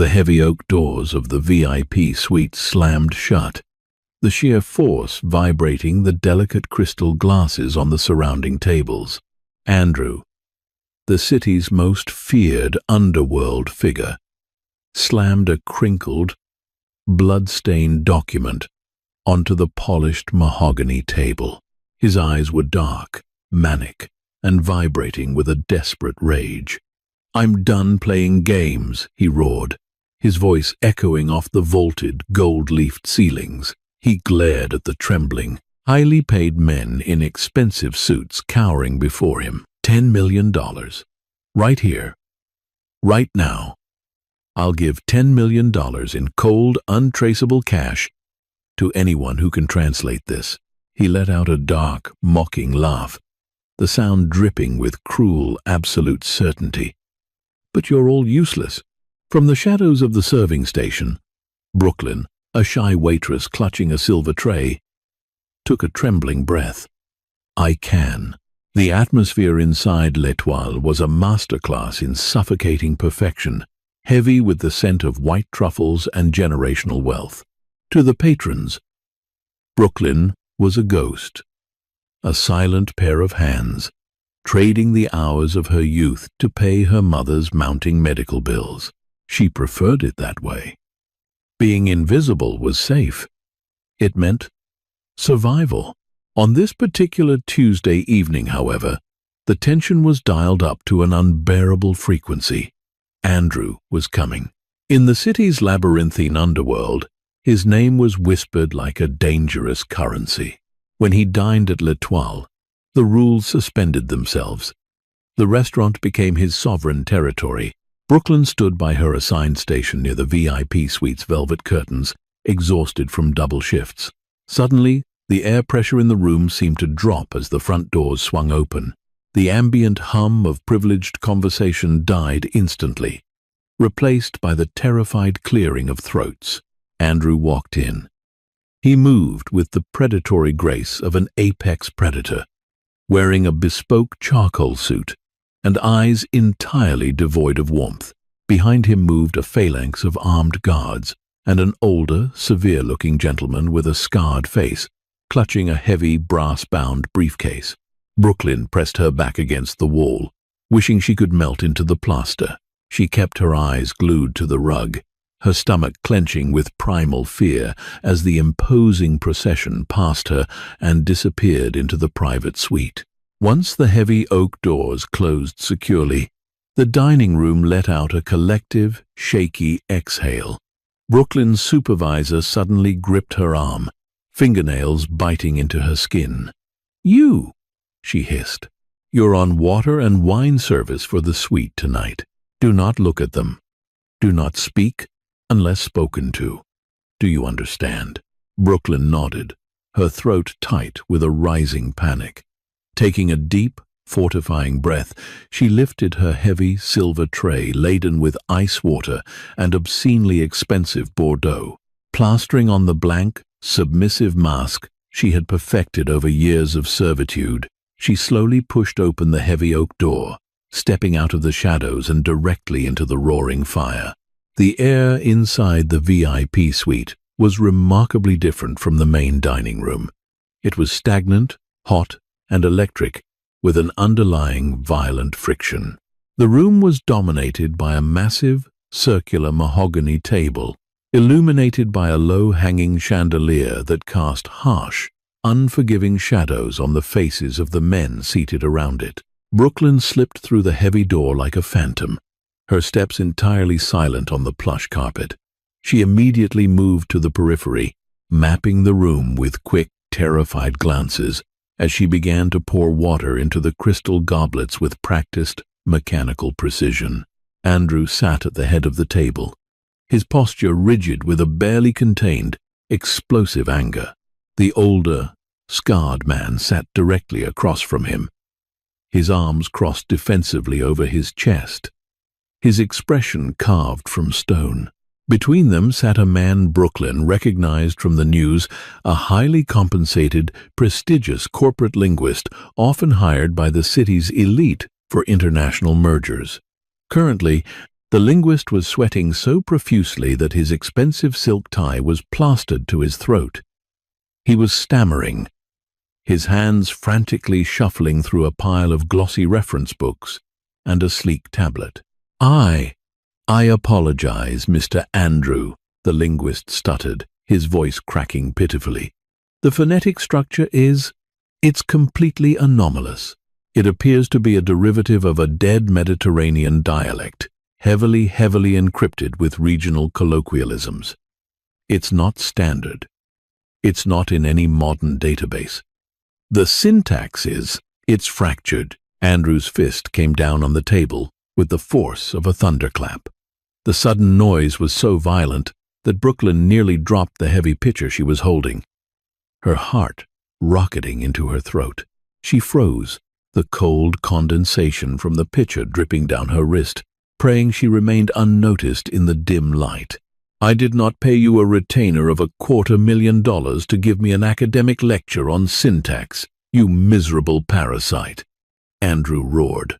The heavy oak doors of the VIP suite slammed shut, the sheer force vibrating the delicate crystal glasses on the surrounding tables. Andrew, the city's most feared underworld figure, slammed a crinkled, blood-stained document onto the polished mahogany table. His eyes were dark, manic, and vibrating with a desperate rage. "I'm done playing games," he roared, his voice echoing off the vaulted, gold-leafed ceilings. He glared at the trembling, highly paid men in expensive suits cowering before him. $10 million. Right here. Right now. I'll give $10 million in cold, untraceable cash to anyone who can translate this. He let out a dark, mocking laugh, the sound dripping with cruel, absolute certainty. "But you're all useless." From the shadows of the serving station, Brooklyn, a shy waitress clutching a silver tray, took a trembling breath. "I can." The atmosphere inside L'Etoile was a masterclass in suffocating perfection, heavy with the scent of white truffles and generational wealth. To the patrons, Brooklyn was a ghost, a silent pair of hands, trading the hours of her youth to pay her mother's mounting medical bills. She preferred it that way. Being invisible was safe. It meant survival. On this particular Tuesday evening, however, the tension was dialed up to an unbearable frequency. Andrew was coming. In the city's labyrinthine underworld, his name was whispered like a dangerous currency. When he dined at L'Etoile, the rules suspended themselves. The restaurant became his sovereign territory. Brooklyn stood by her assigned station near the VIP suite's velvet curtains, exhausted from double shifts. Suddenly, the air pressure in the room seemed to drop as the front doors swung open. The ambient hum of privileged conversation died instantly, replaced by the terrified clearing of throats. Andrew walked in. He moved with the predatory grace of an apex predator, wearing a bespoke charcoal suit and eyes entirely devoid of warmth. Behind him moved a phalanx of armed guards and an older, severe-looking gentleman with a scarred face, clutching a heavy, brass-bound briefcase. Brooklyn pressed her back against the wall, wishing she could melt into the plaster. She kept her eyes glued to the rug, her stomach clenching with primal fear as the imposing procession passed her and disappeared into the private suite. Once the heavy oak doors closed securely, the dining room let out a collective, shaky exhale. Brooklyn's supervisor suddenly gripped her arm, fingernails biting into her skin. "You!" she hissed. "You're on water and wine service for the suite tonight. Do not look at them. Do not speak unless spoken to. Do you understand?" Brooklyn nodded, her throat tight with a rising panic. Taking a deep, fortifying breath, she lifted her heavy silver tray laden with ice water and obscenely expensive Bordeaux. Plastering on the blank, submissive mask she had perfected over years of servitude, she slowly pushed open the heavy oak door, stepping out of the shadows and directly into the roaring fire. The air inside the VIP suite was remarkably different from the main dining room. It was stagnant, hot, and electric, with an underlying violent friction. The room was dominated by a massive, circular mahogany table, illuminated by a low-hanging chandelier that cast harsh, unforgiving shadows on the faces of the men seated around it. Brooklyn slipped through the heavy door like a phantom, her steps entirely silent on the plush carpet. She immediately moved to the periphery, mapping the room with quick, terrified glances as she began to pour water into the crystal goblets with practiced, mechanical precision. Andrew sat at the head of the table, his posture rigid with a barely contained, explosive anger. The older, scarred man sat directly across from him, his arms crossed defensively over his chest, his expression carved from stone. Between them sat a man Brooklyn recognized from the news, a highly compensated, prestigious corporate linguist often hired by the city's elite for international mergers. Currently, The linguist was sweating so profusely that his expensive silk tie was plastered to his throat. He was stammering, his hands frantically shuffling through a pile of glossy reference books and a sleek tablet. I apologize, Mr. Andrew, the linguist stuttered, his voice cracking pitifully. The phonetic structure it's completely anomalous. It appears to be a derivative of a dead Mediterranean dialect, heavily encrypted with regional colloquialisms. It's not standard. It's not in any modern database. The syntax it's fractured. Andrew's fist came down on the table with the force of a thunderclap. The sudden noise was so violent that Brooklyn nearly dropped the heavy pitcher she was holding, her heart rocketing into her throat. She froze, the cold condensation from the pitcher dripping down her wrist, praying she remained unnoticed in the dim light. I did not pay you a retainer of $250,000 to give me an academic lecture on syntax, you miserable parasite, Andrew roared,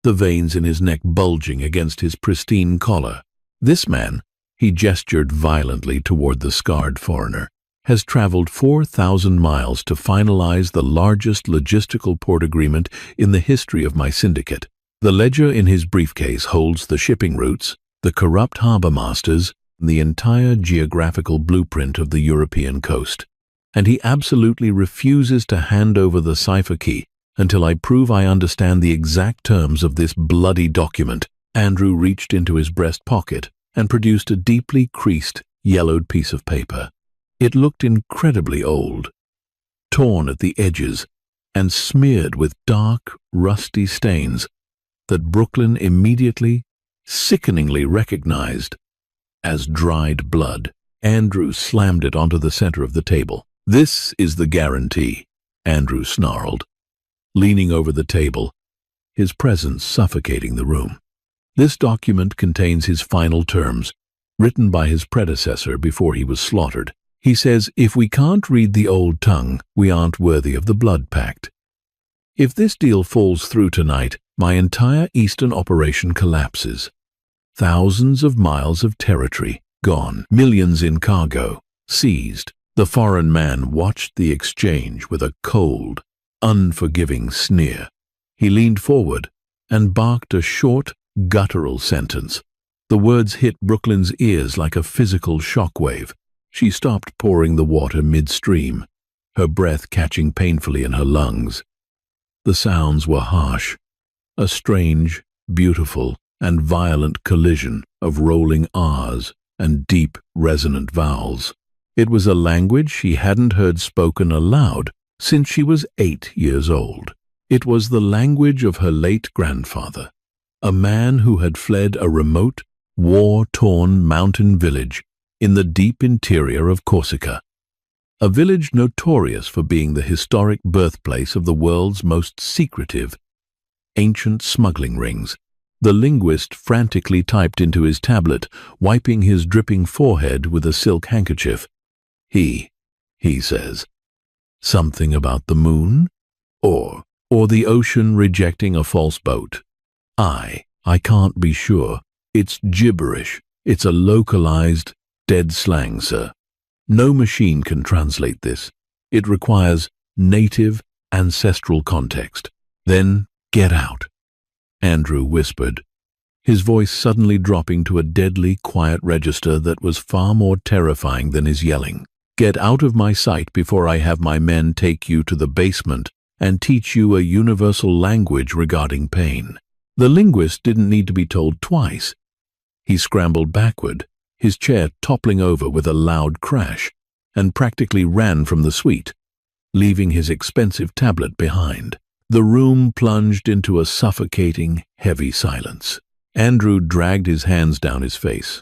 the veins in his neck bulging against his pristine collar. This man, he gestured violently toward the scarred foreigner, has traveled 4,000 miles to finalize the largest logistical port agreement in the history of my syndicate. The ledger in his briefcase holds the shipping routes, the corrupt harbor masters, and the entire geographical blueprint of the European coast. And he absolutely refuses to hand over the cipher key until I prove I understand the exact terms of this bloody document. Andrew reached into his breast pocket and produced a deeply creased, yellowed piece of paper. It looked incredibly old, torn at the edges and smeared with dark, rusty stains that Brooklyn immediately, sickeningly recognized as dried blood. Andrew slammed it onto the center of the table. This is the guarantee, Andrew snarled, leaning over the table, his presence suffocating the room. This document contains his final terms, written by his predecessor before he was slaughtered. He says, if we can't read the old tongue, we aren't worthy of the blood pact. If this deal falls through tonight, my entire eastern operation collapses. Thousands of miles of territory gone, millions in cargo seized. The foreign man watched the exchange with a cold, unforgiving sneer. He leaned forward and barked a short, guttural sentence. The words hit Brooklyn's ears like a physical shockwave. She stopped pouring the water midstream, her breath catching painfully in her lungs. The sounds were harsh, a strange, beautiful, and violent collision of rolling R's and deep, resonant vowels. It was a language she hadn't heard spoken aloud since she was 8 years old. It was the language of her late grandfather, a man who had fled a remote, war-torn mountain village in the deep interior of Corsica, a village notorious for being the historic birthplace of the world's most secretive, ancient smuggling rings. The linguist frantically typed into his tablet, wiping his dripping forehead with a silk handkerchief. He says, something about the moon? Or the ocean rejecting a false boat? I can't be sure. It's gibberish. It's a localized, dead slang, sir. No machine can translate this. It requires native, ancestral context. Then get out, Andrew whispered, his voice suddenly dropping to a deadly, quiet register that was far more terrifying than his yelling. Get out of my sight before I have my men take you to the basement and teach you a universal language regarding pain. The linguist didn't need to be told twice. He scrambled backward, his chair toppling over with a loud crash, and practically ran from the suite, leaving his expensive tablet behind. The room plunged into a suffocating, heavy silence. Andrew dragged his hands down his face,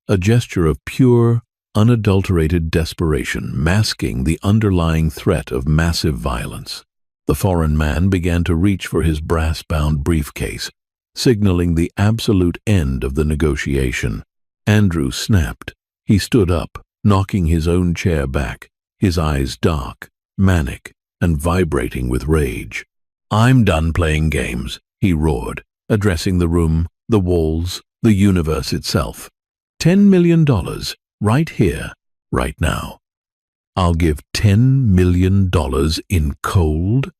a gesture of pure, unadulterated desperation, masking the underlying threat of massive violence. The foreign man began to reach for his brass-bound briefcase, signaling the absolute end of the negotiation. Andrew snapped. He stood up, knocking his own chair back, his eyes dark, manic, and vibrating with rage. I'm done playing games, he roared, addressing the room, the walls, The universe itself. $10 million, right here, right now. I'll give $10 million in cold,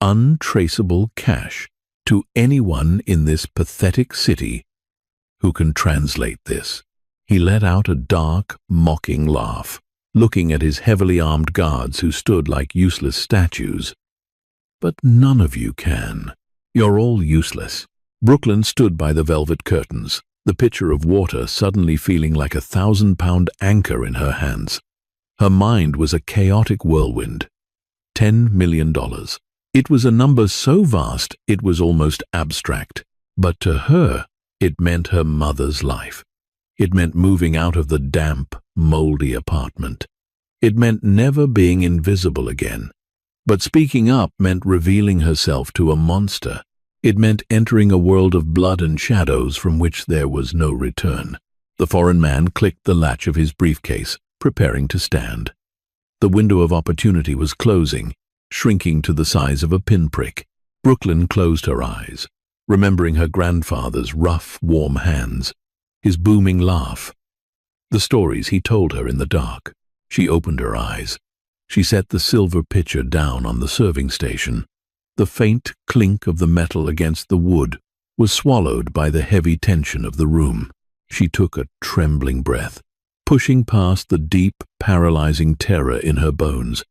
untraceable cash to anyone in this pathetic city who can translate this. He let out a dark, mocking laugh, looking at his heavily armed guards who stood like useless statues. But none of you can. You're all useless. Brooklyn stood by the velvet curtains, the pitcher of water suddenly feeling like a 1,000-pound anchor in her hands. Her mind was a chaotic whirlwind. $10 million. It was a number so vast it was almost abstract. But to her, it meant her mother's life. It meant moving out of the damp, moldy apartment. It meant never being invisible again. But speaking up meant revealing herself to a monster. It meant entering a world of blood and shadows from which there was no return. The foreign man clicked the latch of his briefcase, preparing to stand. The window of opportunity was closing, shrinking to the size of a pinprick. Brooklyn closed her eyes, remembering her grandfather's rough, warm hands, his booming laugh, the stories he told her in the dark. She opened her eyes. She set the silver pitcher down on the serving station. The faint clink of the metal against the wood was swallowed by the heavy tension of the room. She took a trembling breath, pushing past the deep, paralyzing terror in her bones,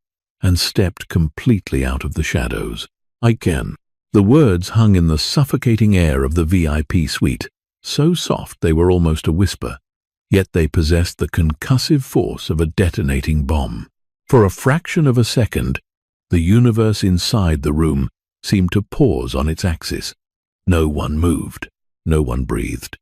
and stepped completely out of the shadows. "I can." The words hung in the suffocating air of the VIP suite, so soft they were almost a whisper, yet they possessed the concussive force of a detonating bomb. For a fraction of a second, the universe inside the room seemed to pause on its axis. No one moved. No one breathed.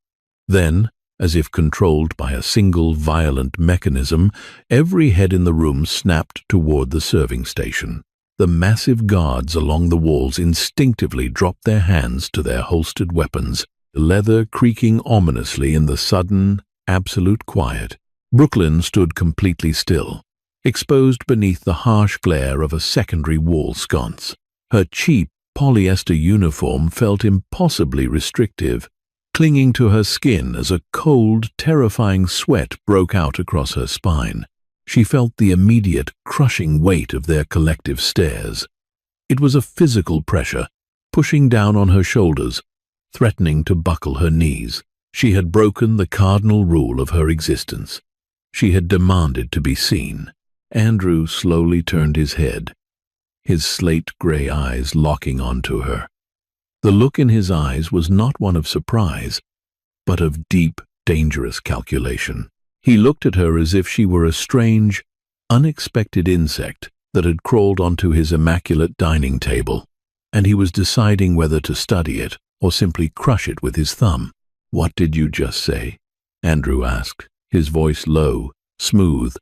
Then, as if controlled by a single violent mechanism, every head in the room snapped toward the serving station. The massive guards along the walls instinctively dropped their hands to their holstered weapons, leather creaking ominously in the sudden, absolute quiet. Brooklyn stood completely still, exposed beneath the harsh glare of a secondary wall sconce. Her cheap polyester uniform felt impossibly restrictive, clinging to her skin as a cold, terrifying sweat broke out across her spine. She felt the immediate, crushing weight of their collective stares. It was a physical pressure, pushing down on her shoulders, threatening to buckle her knees. She had broken the cardinal rule of her existence. She had demanded to be seen. Andrew slowly turned his head, his slate-gray eyes locking onto her. The look in his eyes was not one of surprise, but of deep, dangerous calculation. He looked at her as if she were a strange, unexpected insect that had crawled onto his immaculate dining table, and he was deciding whether to study it or simply crush it with his thumb. "What did you just say?" Andrew asked, his voice low, smooth,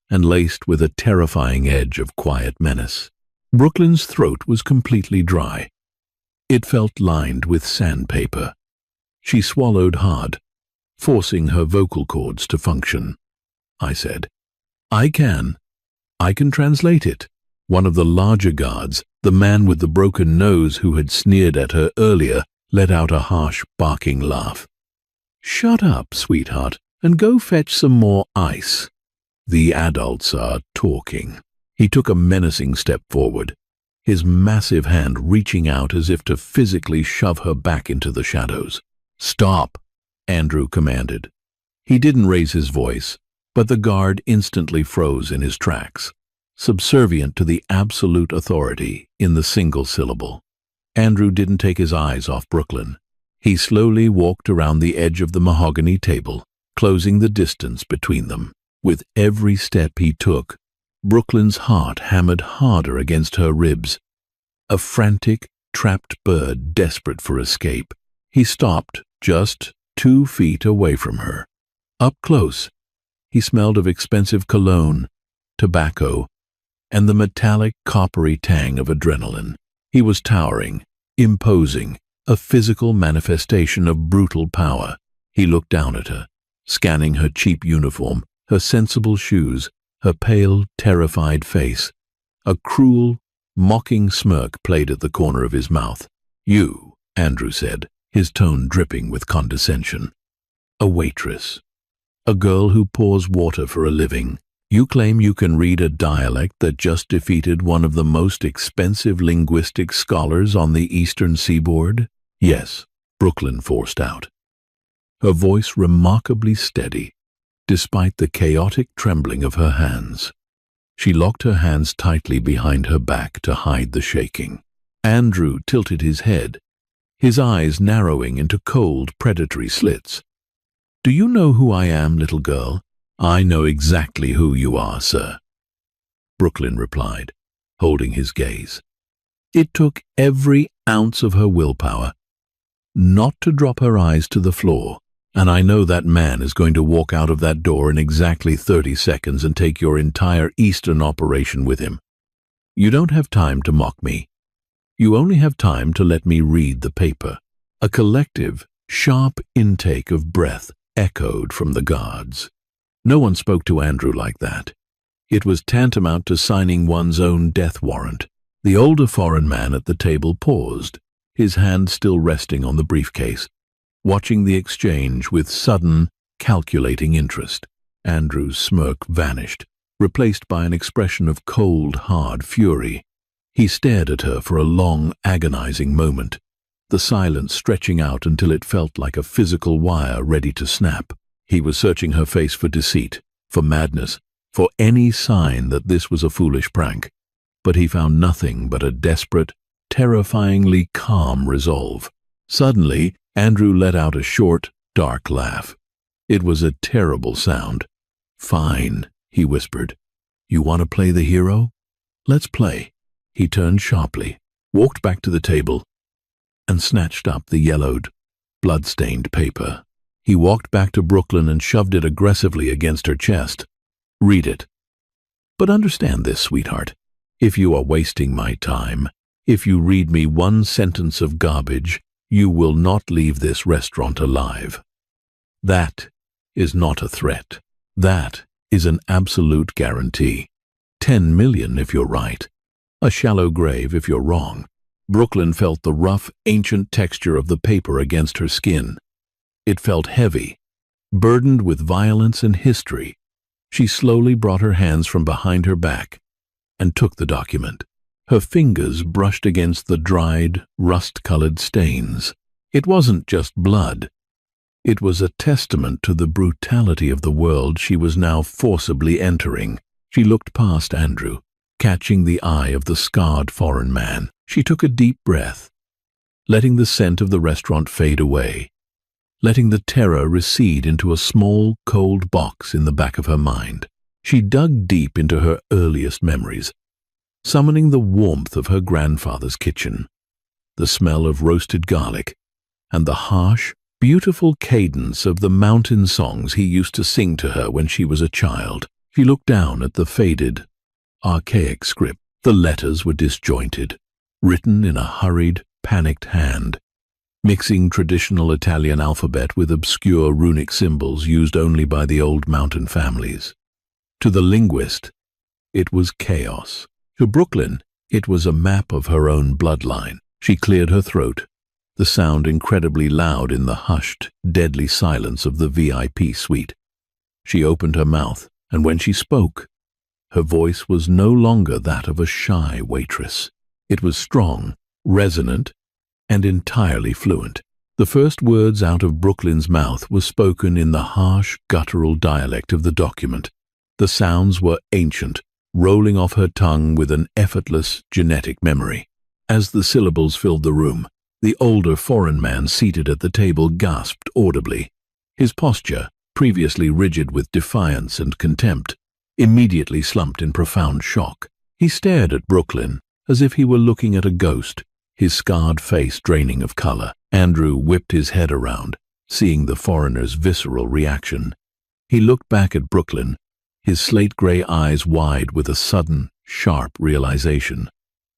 and laced with a terrifying edge of quiet menace. Brooklyn's throat was completely dry. It felt lined with sandpaper. She swallowed hard, forcing her vocal cords to function. "I said, I can translate it." One of the larger guards, the man with the broken nose who had sneered at her earlier, let out a harsh, barking laugh. "Shut up, sweetheart, and go fetch some more ice. The adults are talking." He took a menacing step forward, his massive hand reaching out as if to physically shove her back into the shadows. "Stop," Andrew commanded. He didn't raise his voice, but the guard instantly froze in his tracks, subservient to the absolute authority in the single syllable. Andrew didn't take his eyes off Brooklyn. He slowly walked around the edge of the mahogany table, closing the distance between them. With every step he took, Brooklyn's heart hammered harder against her ribs. A frantic, trapped bird desperate for escape. He stopped just 2 feet away from her. Up close, he smelled of expensive cologne, tobacco, and the metallic, coppery tang of adrenaline. He was towering, imposing, a physical manifestation of brutal power. He looked down at her, scanning her cheap uniform, her sensible shoes, her pale, terrified face. A cruel, mocking smirk played at the corner of his mouth. "You," Andrew said, his tone dripping with condescension. A waitress. A girl who pours water for a living. You claim you can read a dialect that just defeated one of the most expensive linguistic scholars on the eastern seaboard? Yes, Brooklyn forced out, her voice remarkably steady, despite the chaotic trembling of her hands. She locked her hands tightly behind her back to hide the shaking. Andrew tilted his head, his eyes narrowing into cold, predatory slits. "Do you know who I am, little girl?" "I know exactly who you are, sir," Brooklyn replied, holding his gaze. It took every ounce of her willpower not to drop her eyes to the floor. "And I know that man is going to walk out of that door in exactly 30 seconds and take your entire Eastern operation with him. You don't have time to mock me. You only have time to let me read the paper." A collective, sharp intake of breath echoed from the guards. No one spoke to Andrew like that. It was tantamount to signing one's own death warrant. The older foreign man at the table paused, his hand still resting on the briefcase, watching the exchange with sudden, calculating interest. Andrew's smirk vanished, replaced by an expression of cold, hard fury. He stared at her for a long, agonizing moment, the silence stretching out until it felt like a physical wire ready to snap. He was searching her face for deceit, for madness, for any sign that this was a foolish prank, but he found nothing but a desperate, terrifyingly calm resolve. Suddenly, Andrew let out a short, dark laugh. It was a terrible sound. "Fine," he whispered. "You want to play the hero? Let's play." He turned sharply, walked back to the table, and snatched up the yellowed, blood-stained paper. He walked back to Brooklyn and shoved it aggressively against her chest. "Read it. But understand this, sweetheart. If you are wasting my time, if you read me one sentence of garbage, you will not leave this restaurant alive. That is not a threat. That is an absolute guarantee. 10 million if you're right. A shallow grave if you're wrong." Brooklyn felt the rough, ancient texture of the paper against her skin. It felt heavy, burdened with violence and history. She slowly brought her hands from behind her back and took the document. Her fingers brushed against the dried, rust-colored stains. It wasn't just blood. It was a testament to the brutality of the world she was now forcibly entering. She looked past Andrew, catching the eye of the scarred foreign man. She took a deep breath, letting the scent of the restaurant fade away, letting the terror recede into a small, cold box in the back of her mind. She dug deep into her earliest memories, summoning the warmth of her grandfather's kitchen, the smell of roasted garlic, and the harsh, beautiful cadence of the mountain songs he used to sing to her when she was a child. She looked down at the faded, archaic script. The letters were disjointed, written in a hurried, panicked hand, mixing traditional Italian alphabet with obscure runic symbols used only by the old mountain families. To the linguist, it was chaos. To Brooklyn, it was a map of her own bloodline. She cleared her throat, the sound incredibly loud in the hushed, deadly silence of the VIP suite. She opened her mouth, and when she spoke, her voice was no longer that of a shy waitress. It was strong, resonant, and entirely fluent. The first words out of Brooklyn's mouth were spoken in the harsh, guttural dialect of the document. The sounds were ancient, rolling off her tongue with an effortless, genetic memory. As the syllables filled the room, the older foreign man seated at the table gasped audibly. His posture, previously rigid with defiance and contempt, immediately slumped in profound shock. He stared at Brooklyn as if he were looking at a ghost, his scarred face draining of color. Andrew whipped his head around, seeing the foreigner's visceral reaction. He looked back at Brooklyn, his slate-gray eyes wide with a sudden, sharp realization.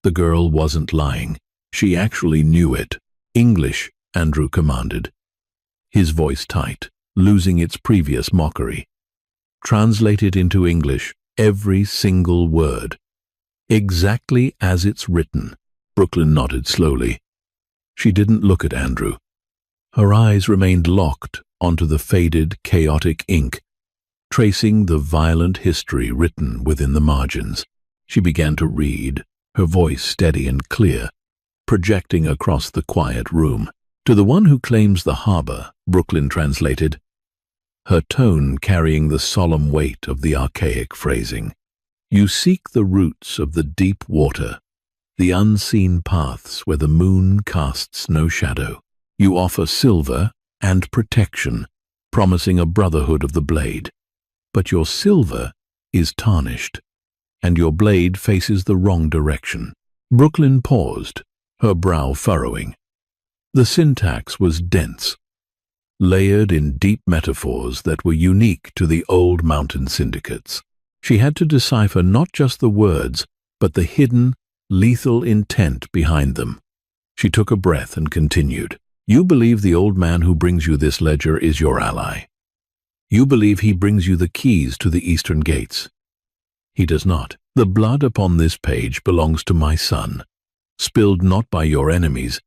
The girl wasn't lying. She actually knew it. "English," Andrew commanded, his voice tight, losing its previous mockery. "Translate it into English, every single word. Exactly as it's written." Brooklyn nodded slowly. She didn't look at Andrew. Her eyes remained locked onto the faded, chaotic ink, tracing the violent history written within the margins. She began to read, her voice steady and clear, projecting across the quiet room. To the one who claims the harbor, Brooklyn translated, her tone carrying the solemn weight of the archaic phrasing. You seek the roots of the deep water, the unseen paths where the moon casts no shadow. You offer silver and protection, promising a brotherhood of the blade. But your silver is tarnished, and your blade faces the wrong direction. Brooklyn paused, her brow furrowing. The syntax was dense, layered in deep metaphors that were unique to the old mountain syndicates. She had to decipher not just the words, but the hidden, lethal intent behind them. She took a breath and continued. You believe the old man who brings you this ledger is your ally. You believe he brings you the keys to the eastern gates. He does not. The blood upon this page belongs to my son, spilled not by your enemies,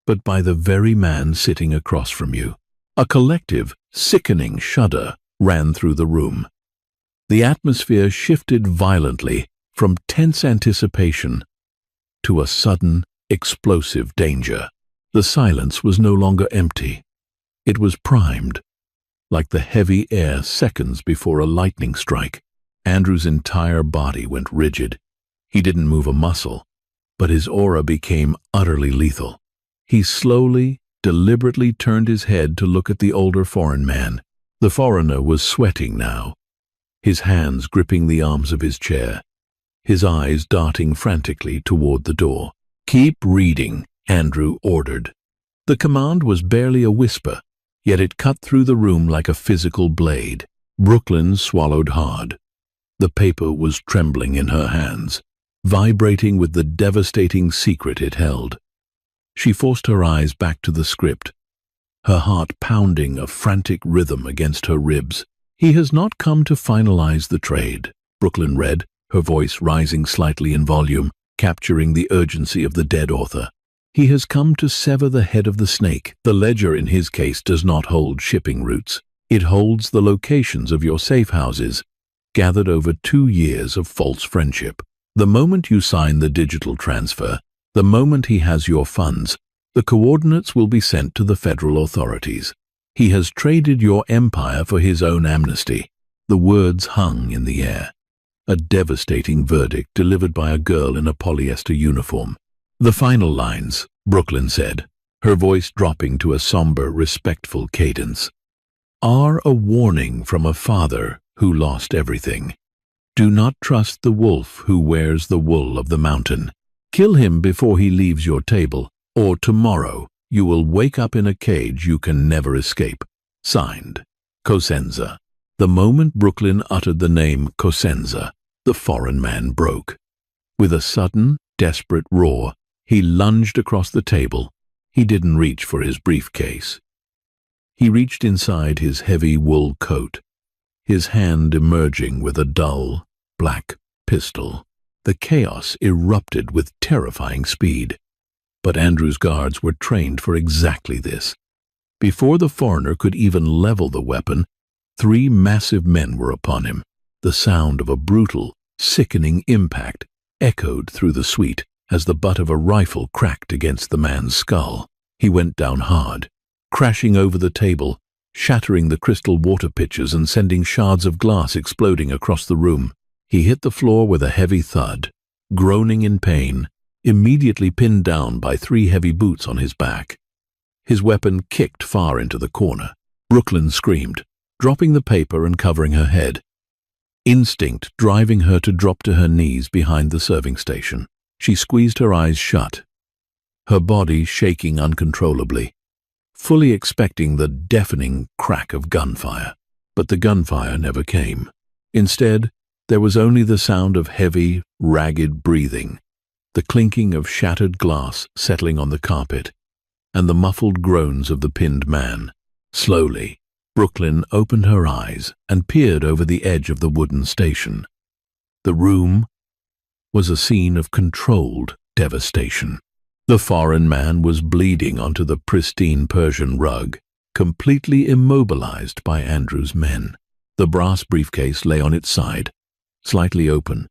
but by the very man sitting across from you. A collective, sickening shudder ran through the room. The atmosphere shifted violently from tense anticipation to a sudden, explosive danger. The silence was no longer empty. It was primed, like the heavy air seconds before a lightning strike. Andrew's entire body went rigid. He didn't move a muscle, but his aura became utterly lethal. He slowly, deliberately turned his head to look at the older foreign man. The foreigner was sweating now, his hands gripping the arms of his chair, his eyes darting frantically toward the door. Keep reading, Andrew ordered. The command was barely a whisper, yet it cut through the room like a physical blade. Brooklyn swallowed hard. The paper was trembling in her hands, vibrating with the devastating secret it held. She forced her eyes back to the script, her heart pounding a frantic rhythm against her ribs. He has not come to finalize the trade, Brooklyn read, her voice rising slightly in volume, capturing the urgency of the dead author. He has come to sever the head of the snake. The ledger in his case does not hold shipping routes. It holds the locations of your safe houses, gathered over 2 years of false friendship. The moment you sign the digital transfer, the moment he has your funds, the coordinates will be sent to the federal authorities. He has traded your empire for his own amnesty. The words hung in the air. A devastating verdict delivered by a girl in a polyester uniform. The final lines, Brooklyn said, her voice dropping to a somber, respectful cadence, are a warning from a father who lost everything. Do not trust the wolf who wears the wool of the mountain. Kill him before he leaves your table, or tomorrow you will wake up in a cage you can never escape. Signed, Cosenza. The moment Brooklyn uttered the name Cosenza, the foreign man broke. With a sudden, desperate roar, he lunged across the table. He didn't reach for his briefcase. He reached inside his heavy wool coat, his hand emerging with a dull, black pistol. The chaos erupted with terrifying speed. But Andrew's guards were trained for exactly this. Before the foreigner could even level the weapon, 3 massive men were upon him. The sound of a brutal, sickening impact echoed through the suite as the butt of a rifle cracked against the man's skull. He went down hard, crashing over the table, shattering the crystal water pitchers and sending shards of glass exploding across the room. He hit the floor with a heavy thud, groaning in pain, immediately pinned down by 3 heavy boots on his back. His weapon kicked far into the corner. Brooklyn screamed, dropping the paper and covering her head, instinct driving her to drop to her knees behind the serving station. She squeezed her eyes shut, her body shaking uncontrollably, fully expecting the deafening crack of gunfire. But the gunfire never came. Instead, there was only the sound of heavy, ragged breathing, the clinking of shattered glass settling on the carpet, and the muffled groans of the pinned man. Slowly, Brooklyn opened her eyes and peered over the edge of the wooden station. The room was a scene of controlled devastation. The foreign man was bleeding onto the pristine Persian rug, completely immobilized by Andrew's men. The brass briefcase lay on its side, slightly open,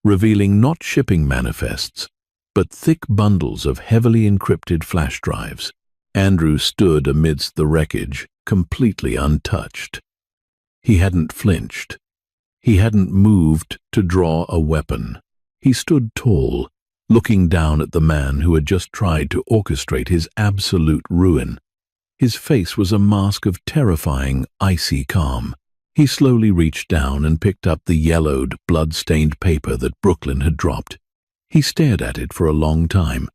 revealing not shipping manifests, but thick bundles of heavily encrypted flash drives. Andrew stood amidst the wreckage, completely untouched. He hadn't flinched. He hadn't moved to draw a weapon. He stood tall, looking down at the man who had just tried to orchestrate his absolute ruin. His face was a mask of terrifying, icy calm. He slowly reached down and picked up the yellowed, blood-stained paper that Brooklyn had dropped. He stared at it for a long time,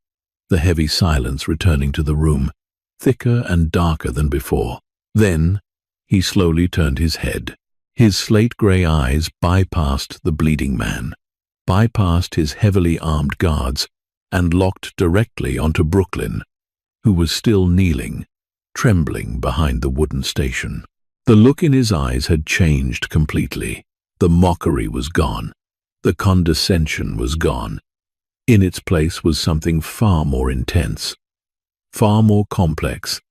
the heavy silence returning to the room, thicker and darker than before. Then, he slowly turned his head. His slate-gray eyes bypassed the bleeding man, bypassed his heavily armed guards, and locked directly onto Brooklyn, who was still kneeling, trembling behind the wooden station. The look in his eyes had changed completely. The mockery was gone. The condescension was gone. In its place was something far more intense, far more complex,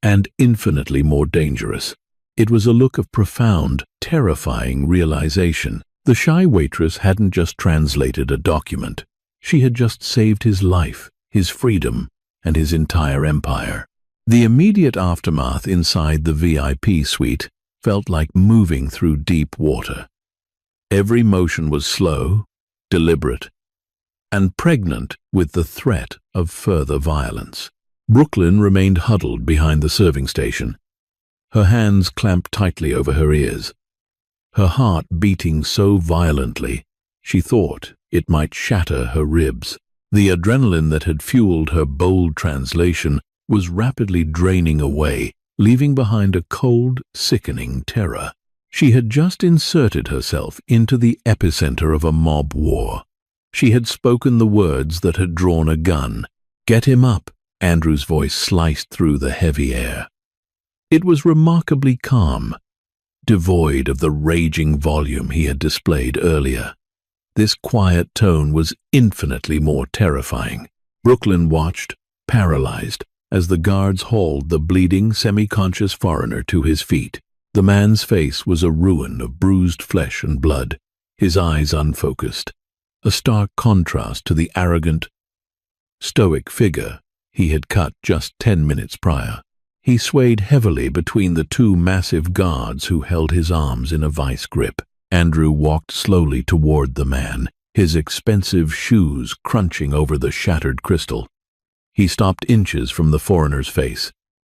and infinitely more dangerous. It was a look of profound, terrifying realization. The shy waitress hadn't just translated a document. She had just saved his life, his freedom, and his entire empire. The immediate aftermath inside the VIP suite felt like moving through deep water. Every motion was slow, deliberate, and pregnant with the threat of further violence. Brooklyn remained huddled behind the serving station, her hands clamped tightly over her ears, her heart beating so violently she thought it might shatter her ribs. The adrenaline that had fueled her bold translation was rapidly draining away, leaving behind a cold, sickening terror. She had just inserted herself into the epicenter of a mob war. She had spoken the words that had drawn a gun. "Get him up," Andrew's voice sliced through the heavy air. It was remarkably calm, devoid of the raging volume he had displayed earlier. This quiet tone was infinitely more terrifying. Brooklyn watched, paralyzed, as the guards hauled the bleeding, semi-conscious foreigner to his feet. The man's face was a ruin of bruised flesh and blood, his eyes unfocused, a stark contrast to the arrogant, stoic figure he had cut just 10 minutes prior. He swayed heavily between the two massive guards who held his arms in a vice grip. Andrew walked slowly toward the man, his expensive shoes crunching over the shattered crystal. He stopped inches from the foreigner's face.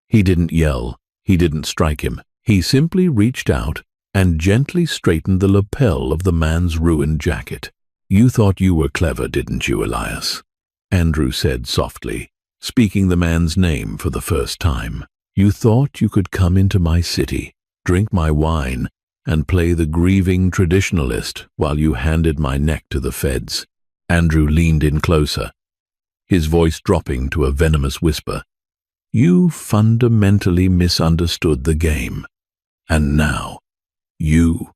He didn't yell. He didn't strike him. He simply reached out and gently straightened the lapel of the man's ruined jacket. "You thought you were clever, didn't you, Elias?" Andrew said softly, speaking the man's name for the first time. "You thought you could come into my city, drink my wine, and play the grieving traditionalist while you handed my neck to the feds." Andrew leaned in closer, his voice dropping to a venomous whisper. "You fundamentally misunderstood the game, and now you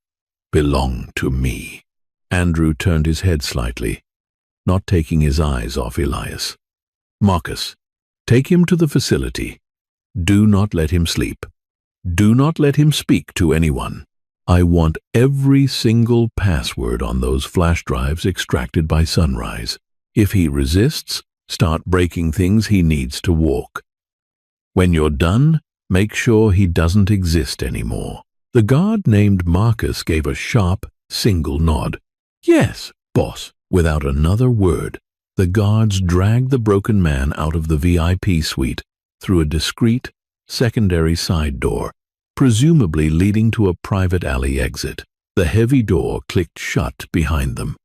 belong to me." Andrew turned his head slightly, not taking his eyes off Elias. "Marcus, take him to the facility. Do not let him sleep. Do not let him speak to anyone. I want every single password on those flash drives extracted by sunrise. If he resists, start breaking things he needs to walk. When you're done, make sure he doesn't exist anymore." The guard named Marcus gave a sharp, single nod. "Yes, boss." Without another word, the guards dragged the broken man out of the VIP suite through a discreet, secondary side door, presumably leading to a private alley exit. The heavy door clicked shut behind them,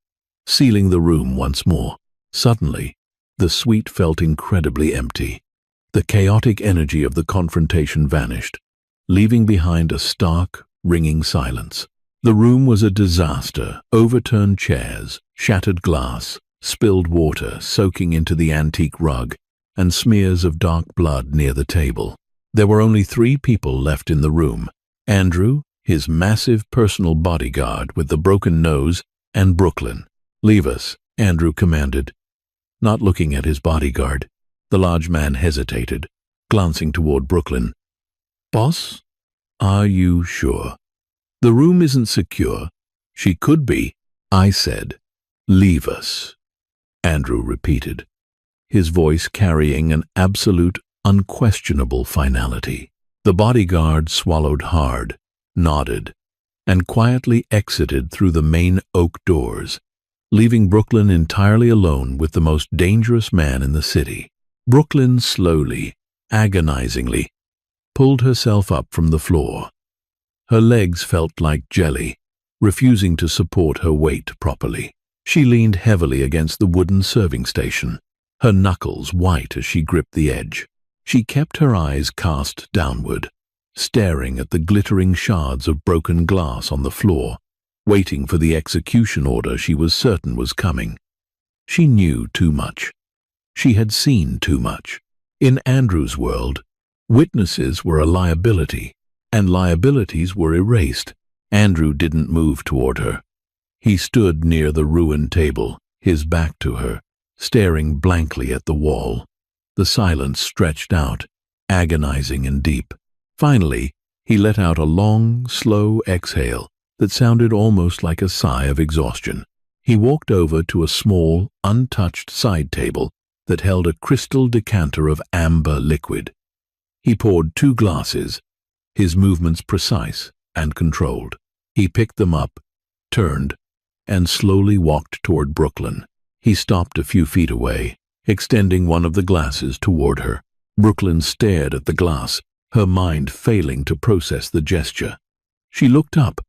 sealing the room once more. Suddenly, the suite felt incredibly empty. The chaotic energy of the confrontation vanished, leaving behind a stark, ringing silence. The room was a disaster: overturned chairs, shattered glass, spilled water soaking into the antique rug, and smears of dark blood near the table. There were only 3 people left in the room: Andrew, his massive personal bodyguard with the broken nose, and Brooklyn. "Leave us," Andrew commanded. Not looking at his bodyguard, the large man hesitated, glancing toward Brooklyn. Boss, are you sure? The room isn't secure. She could be. I said, leave us. Andrew repeated, his voice carrying an absolute, unquestionable finality. The bodyguard swallowed hard, nodded, and quietly exited through the main oak doors, leaving Brooklyn entirely alone with the most dangerous man in the city. Brooklyn slowly, agonizingly, pulled herself up from the floor. Her legs felt like jelly, refusing to support her weight properly. She leaned heavily against the wooden serving station, her knuckles white as she gripped the edge. She kept her eyes cast downward, staring at the glittering shards of broken glass on the floor, waiting for the execution order she was certain was coming. She knew too much. She had seen too much. In Andrew's world, witnesses were a liability, and liabilities were erased. Andrew didn't move toward her. He stood near the ruined table, his back to her, staring blankly at the wall. The silence stretched out, agonizing and deep. Finally, he let out a long, slow exhale that sounded almost like a sigh of exhaustion. He walked over to a small, untouched side table that held a crystal decanter of amber liquid. He poured 2 glasses, his movements precise and controlled. He picked them up, turned, and slowly walked toward Brooklyn. He stopped a few feet away, extending one of the glasses toward her. Brooklyn stared at the glass, her mind failing to process the gesture. She looked up,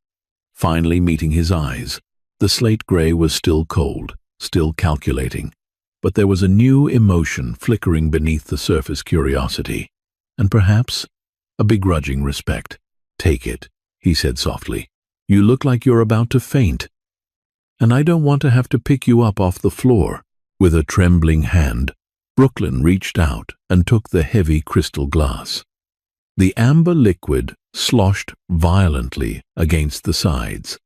finally meeting his eyes. The slate gray was still cold, still calculating, but there was a new emotion flickering beneath the surface curiosity, and perhaps a begrudging respect. "Take it," he said softly. "You look like you're about to faint, and I don't want to have to pick you up off the floor." With a trembling hand, Brooklyn reached out and took the heavy crystal glass. The amber liquid sloshed violently against the sides,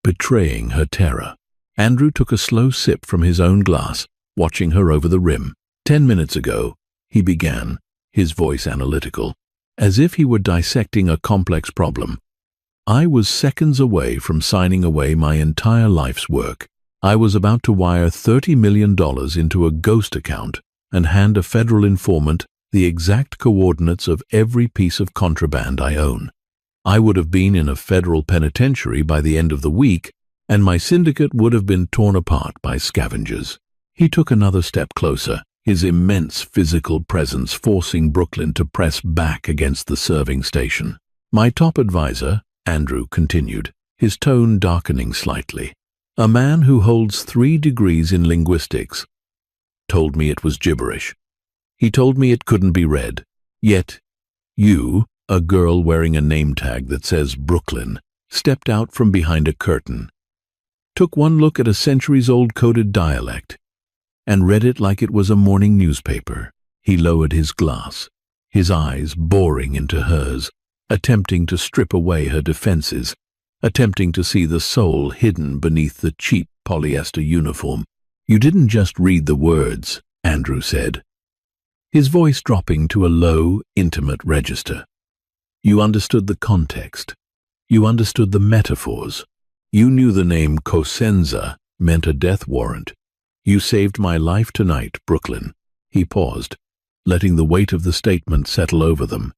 betraying her terror. Andrew took a slow sip from his own glass, watching her over the rim. 10 minutes ago, he began, his voice analytical, as if he were dissecting a complex problem. I was seconds away from signing away my entire life's work. I was about to wire $30 million into a ghost account and hand a federal informant the exact coordinates of every piece of contraband I own. I would have been in a federal penitentiary by the end of the week, and my syndicate would have been torn apart by scavengers. He took another step closer, his immense physical presence forcing Brooklyn to press back against the serving station. "My top advisor," Andrew continued, his tone darkening slightly, "a man who holds 3 degrees in linguistics, told me it was gibberish. He told me it couldn't be read. Yet you, a girl wearing a name tag that says Brooklyn, stepped out from behind a curtain, took one look at a centuries-old coded dialect, and read it like it was a morning newspaper." He lowered his glass, his eyes boring into hers, attempting to strip away her defenses, attempting to see the soul hidden beneath the cheap polyester uniform. "You didn't just read the words," Andrew said, his voice dropping to a low, intimate register. "You understood the context. You understood the metaphors. You knew the name Cosenza meant a death warrant. You saved my life tonight, Brooklyn." He paused, letting the weight of the statement settle over them.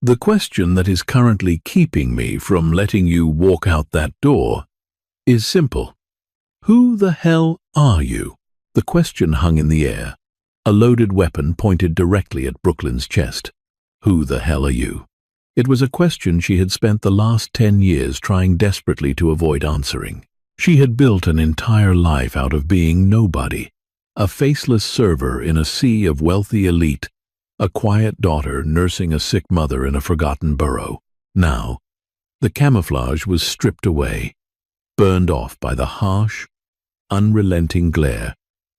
"The question that is currently keeping me from letting you walk out that door is simple. Who the hell are you?" The question hung in the air, a loaded weapon pointed directly at Brooklyn's chest. Who the hell are you? It was a question she had spent the last 10 years trying desperately to avoid answering. She had built an entire life out of being nobody, a faceless server in a sea of wealthy elite, a quiet daughter nursing a sick mother in a forgotten burrow. Now, the camouflage was stripped away, burned off by the harsh, unrelenting glare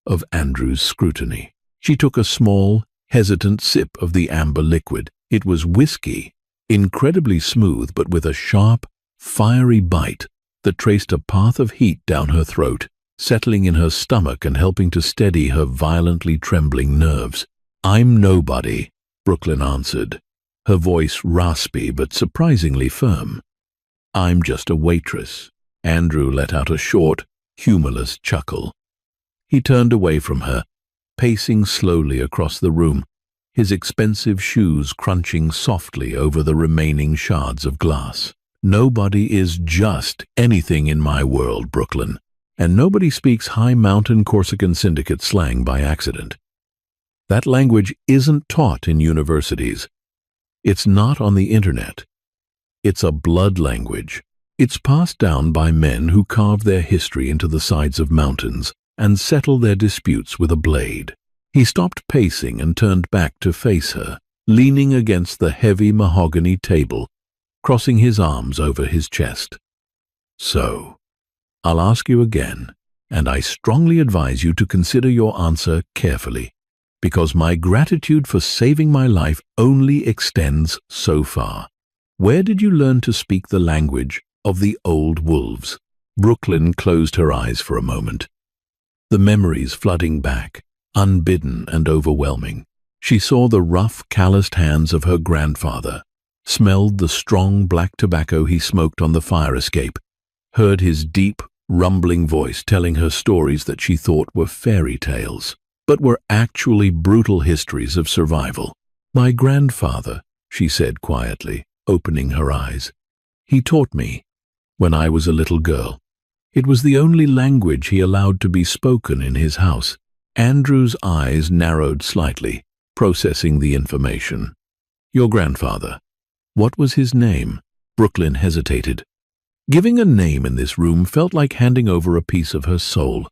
of Andrew's scrutiny. She took a small, hesitant sip of the amber liquid. It was whiskey, incredibly smooth but with a sharp, fiery bite that traced a path of heat down her throat, settling in her stomach and helping to steady her violently trembling nerves. "I'm nobody," Brooklyn answered, her voice raspy but surprisingly firm. "I'm just a waitress." Andrew let out a short, humorless chuckle. He turned away from her, pacing slowly across the room, his expensive shoes crunching softly over the remaining shards of glass. "Nobody is just anything in my world, Brooklyn, and nobody speaks high mountain Corsican syndicate slang by accident. That language isn't taught in universities. It's not on the internet. It's a blood language. It's passed down by men who carve their history into the sides of mountains and settle their disputes with a blade." He stopped pacing and turned back to face her, leaning against the heavy mahogany table, crossing his arms over his chest. "So, I'll ask you again, and I strongly advise you to consider your answer carefully, because my gratitude for saving my life only extends so far. Where did you learn to speak the language of the old wolves?" Brooklyn closed her eyes for a moment, the memories flooding back, unbidden and overwhelming. She saw the rough, calloused hands of her grandfather, smelled the strong black tobacco he smoked on the fire escape, heard his deep, rumbling voice telling her stories that she thought were fairy tales, but were actually brutal histories of survival. "My grandfather," she said quietly, opening her eyes. "He taught me when I was a little girl. It was the only language he allowed to be spoken in his house." Andrew's eyes narrowed slightly, processing the information. "Your grandfather, what was his name?" Brooklyn hesitated. Giving a name in this room felt like handing over a piece of her soul,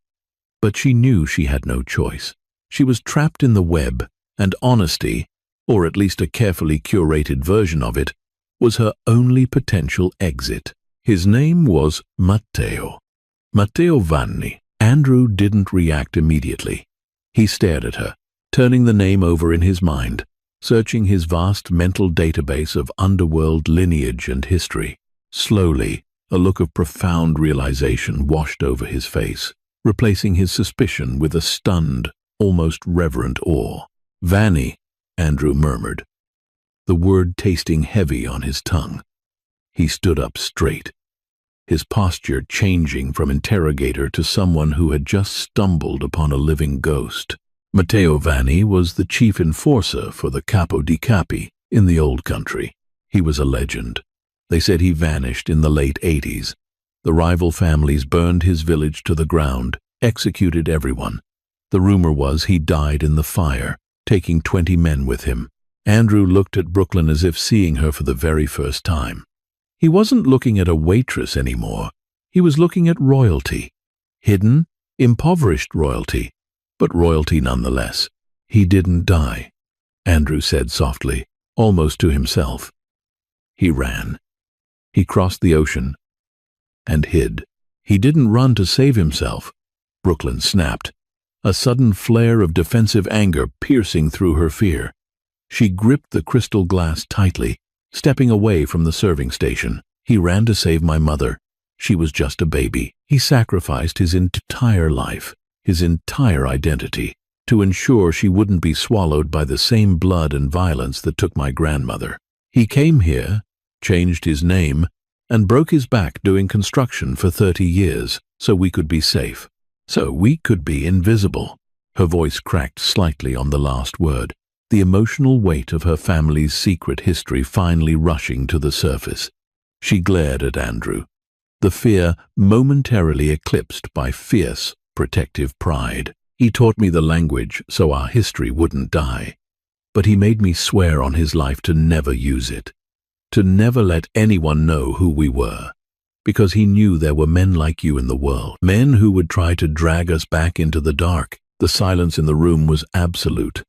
but she knew she had no choice. She was trapped in the web, and honesty, or at least a carefully curated version of it, was her only potential exit. His name was Matteo Vanni. Andrew didn't react immediately. He stared at her, turning the name over in his mind, searching his vast mental database of underworld lineage and history. Slowly, a look of profound realization washed over his face, replacing his suspicion with a stunned, almost reverent awe. "Vanni," Andrew murmured, the word tasting heavy on his tongue. He stood up straight, his posture changing from interrogator to someone who had just stumbled upon a living ghost. Matteo Vanni was the chief enforcer for the Capo di Capi in the old country. He was a legend. They said he vanished in the late 80s. The rival families burned his village to the ground, executed everyone. The rumor was he died in the fire, taking 20 men with him. Andrew looked at Brooklyn as if seeing her for the very first time. He wasn't looking at a waitress anymore. He was looking at royalty. Hidden, impoverished royalty, but royalty nonetheless. "He didn't die," Andrew said softly, almost to himself. "He ran. He crossed the ocean and hid." "He didn't run to save himself," Brooklyn snapped, a sudden flare of defensive anger piercing through her fear. She gripped the crystal glass tightly, stepping away from the serving station. "He ran to save my mother. She was just a baby. He sacrificed his entire life, his entire identity, to ensure she wouldn't be swallowed by the same blood and violence that took my grandmother. He came here, changed his name, and broke his back doing construction for 30 years so we could be safe. So we could be invisible." Her voice cracked slightly on the last word, the emotional weight of her family's secret history finally rushing to the surface. She glared at Andrew, the fear momentarily eclipsed by fierce, protective pride. "He taught me the language so our history wouldn't die, but he made me swear on his life to never use it, to never let anyone know who we were, because he knew there were men like you in the world, men who would try to drag us back into the dark." The silence in the room was absolute.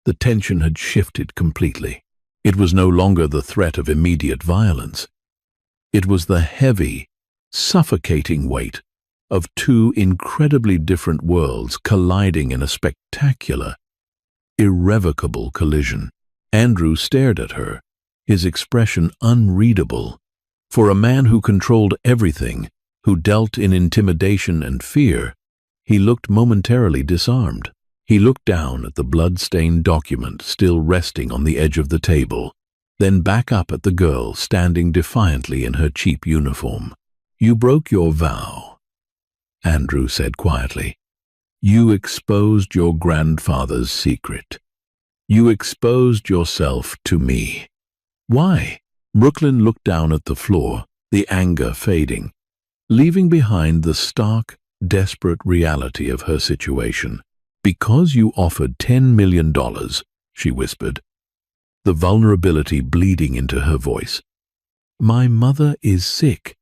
The tension had shifted completely. It was no longer the threat of immediate violence. It was the heavy, suffocating weight of two incredibly different worlds colliding in a spectacular, irrevocable collision. Andrew stared at her, his expression unreadable. For a man who controlled everything, who dealt in intimidation and fear, he looked momentarily disarmed. He looked down at the blood-stained document still resting on the edge of the table, then back up at the girl standing defiantly in her cheap uniform. "You broke your vow," Andrew said quietly. "You exposed your grandfather's secret. You exposed yourself to me." "Why?" Brooklyn looked down at the floor, the anger fading, leaving behind the stark, desperate reality of her situation. "Because you offered $10 million, she whispered, the vulnerability bleeding into her voice. "My mother is sick.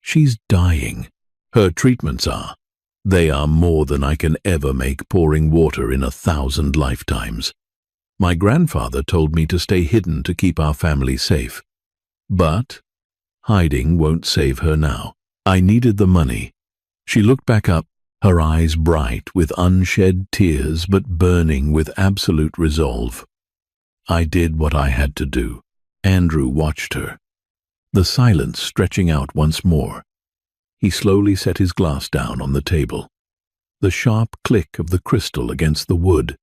She's dying. Her treatments are. They are more than I can ever make pouring water in 1,000 lifetimes. My grandfather told me to stay hidden to keep our family safe. But hiding won't save her now. I needed the money." She looked back up, her eyes bright with unshed tears but burning with absolute resolve. "I did what I had to do." Andrew watched her, the silence stretching out once more. He slowly set his glass down on the table. The sharp click of the crystal against the wood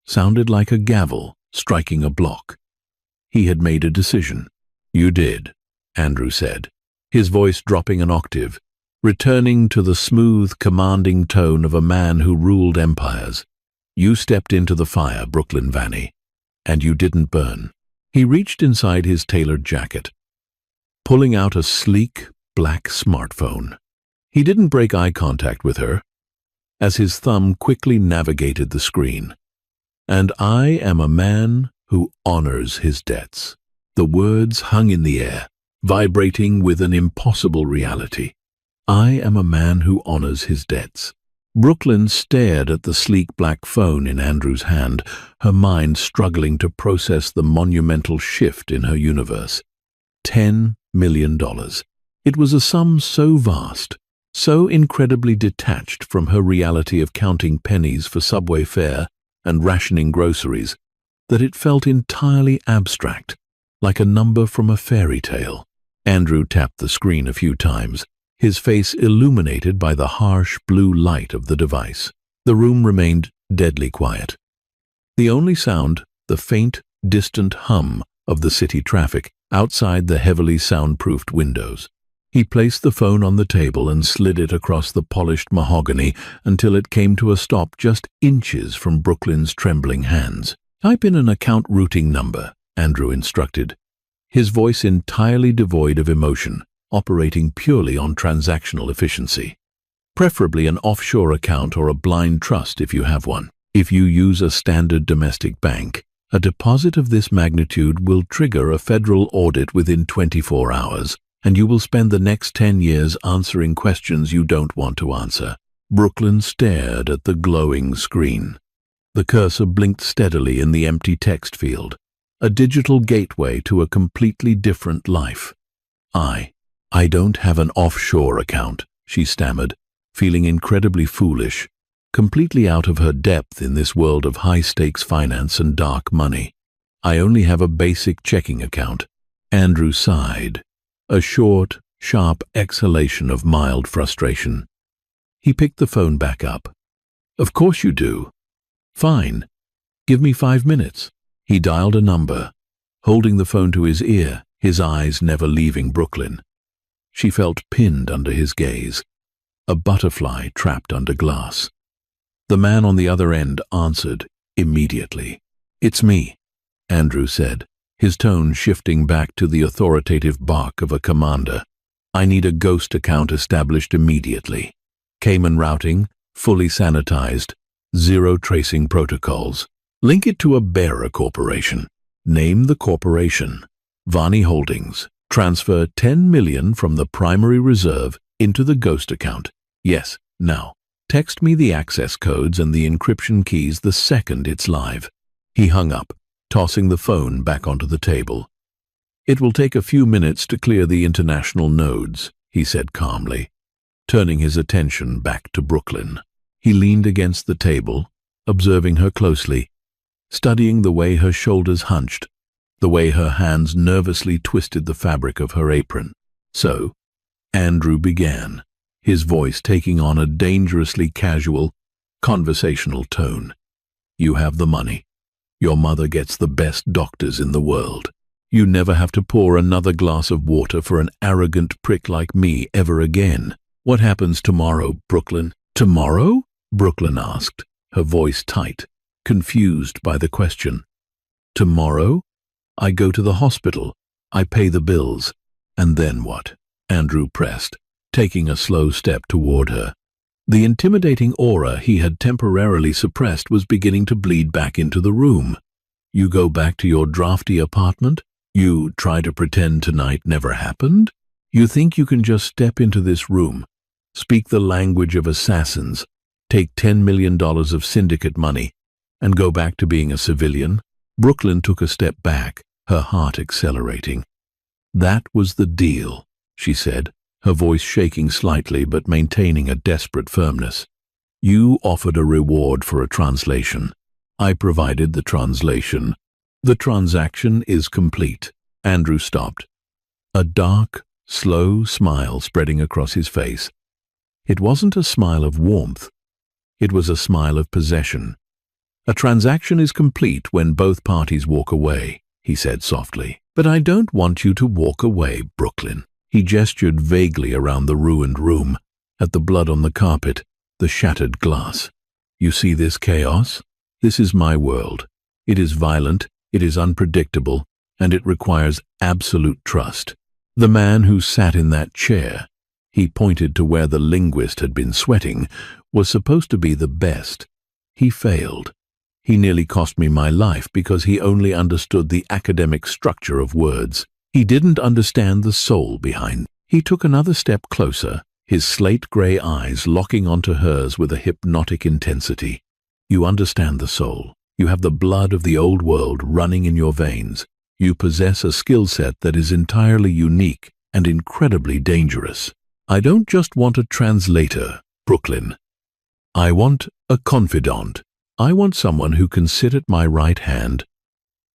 sounded like a gavel striking a block. He had made a decision. "You did," Andrew said, his voice dropping an octave, returning to the smooth, commanding tone of a man who ruled empires. "You stepped into the fire, Brooklyn Vanny, and you didn't burn." He reached inside his tailored jacket, pulling out a sleek, black smartphone. He didn't break eye contact with her, as his thumb quickly navigated the screen. "And I am a man who honors his debts." The words hung in the air, vibrating with an impossible reality. "I am a man who honors his debts." Brooklyn stared at the sleek black phone in Andrew's hand, her mind struggling to process the monumental shift in her universe. $10 million. It was a sum so vast, so incredibly detached from her reality of counting pennies for subway fare and rationing groceries, that it felt entirely abstract, like a number from a fairy tale. Andrew tapped the screen a few times, his face illuminated by the harsh blue light of the device. The room remained deadly quiet. The only sound, the faint, distant hum of the city traffic outside the heavily soundproofed windows. He placed the phone on the table and slid it across the polished mahogany until it came to a stop just inches from Brooklyn's trembling hands. "Type in an account routing number," Andrew instructed, his voice entirely devoid of emotion, operating purely on transactional efficiency. "Preferably an offshore account or a blind trust if you have one. If you use a standard domestic bank, a deposit of this magnitude will trigger a federal audit within 24 hours, and you will spend the next 10 years answering questions you don't want to answer." Brooklyn stared at the glowing screen. The cursor blinked steadily in the empty text field, a digital gateway to a completely different life. I don't have an offshore account," she stammered, feeling incredibly foolish, completely out of her depth in this world of high-stakes finance and dark money. "I only have a basic checking account." Andrew sighed, a short, sharp exhalation of mild frustration. He picked the phone back up. "Of course you do." "Fine. Give me 5 minutes." He dialed a number, holding the phone to his ear, his eyes never leaving Brooklyn. She felt pinned under his gaze, a butterfly trapped under glass. The man on the other end answered immediately. "It's me," Andrew said, his tone shifting back to the authoritative bark of a commander. "I need a ghost account established immediately. Cayman routing, fully sanitized, zero tracing protocols. Link it to a bearer corporation. Name the corporation. Vani Holdings. Transfer 10 million from the primary reserve into the ghost account. Yes, now. Text me the access codes and the encryption keys the second it's live." He hung up, tossing the phone back onto the table. "It will take a few minutes to clear the international nodes," he said calmly, turning his attention back to Brooklyn. He leaned against the table, observing her closely, studying the way her shoulders hunched, the way her hands nervously twisted the fabric of her apron. "So," Andrew began, his voice taking on a dangerously casual, conversational tone. "You have the money. Your mother gets the best doctors in the world. You never have to pour another glass of water for an arrogant prick like me ever again. What happens tomorrow, Brooklyn? Tomorrow? Brooklyn asked, her voice tight, confused by the question. Tomorrow? I go to the hospital. I pay the bills. And then what? Andrew pressed, taking a slow step toward her. The intimidating aura he had temporarily suppressed was beginning to bleed back into the room. You go back to your drafty apartment? You try to pretend tonight never happened? You think you can just step into this room, speak the language of assassins, take $10 million of syndicate money, and go back to being a civilian? Brooklyn took a step back, her heart accelerating. That was the deal, she said, her voice shaking slightly but maintaining a desperate firmness. You offered a reward for a translation. I provided the translation. The transaction is complete. Andrew stopped, a dark, slow smile spreading across his face. It wasn't a smile of warmth. It was a smile of possession. A transaction is complete when both parties walk away, he said softly. But I don't want you to walk away, Brooklyn. He gestured vaguely around the ruined room, at the blood on the carpet, the shattered glass. You see this chaos? This is my world. It is violent, it is unpredictable, and it requires absolute trust. The man who sat in that chair, he pointed to where the linguist had been sweating, was supposed to be the best. He failed. He nearly cost me my life because he only understood the academic structure of words. He didn't understand the soul behind. He took another step closer, his slate-gray eyes locking onto hers with a hypnotic intensity. You understand the soul. You have the blood of the old world running in your veins. You possess a skill set that is entirely unique and incredibly dangerous. I don't just want a translator, Brooklyn. I want a confidant. I want someone who can sit at my right hand,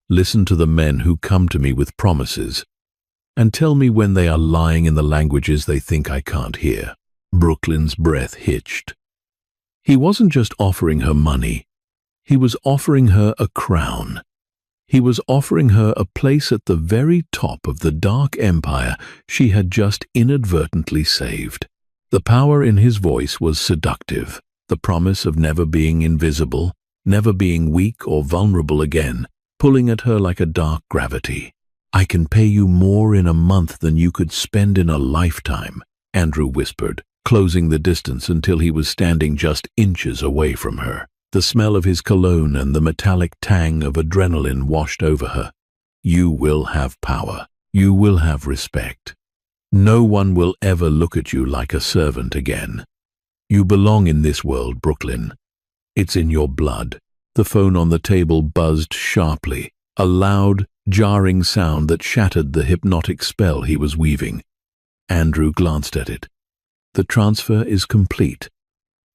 listen to the men who come to me with promises, and tell me when they are lying in the languages they think I can't hear. Brooklyn's breath hitched. He wasn't just offering her money. He was offering her a crown. He was offering her a place at the very top of the dark empire she had just inadvertently saved. The power in his voice was seductive, the promise of never being invisible, never being weak or vulnerable again, pulling at her like a dark gravity. I can pay you more in a month than you could spend in a lifetime, Andrew whispered, closing the distance until he was standing just inches away from her. The smell of his cologne and the metallic tang of adrenaline washed over her. You will have power. You will have respect. No one will ever look at you like a servant again. You belong in this world, Brooklyn. It's in your blood. The phone on the table buzzed sharply, a loud, jarring sound that shattered the hypnotic spell he was weaving. Andrew glanced at it. The transfer is complete.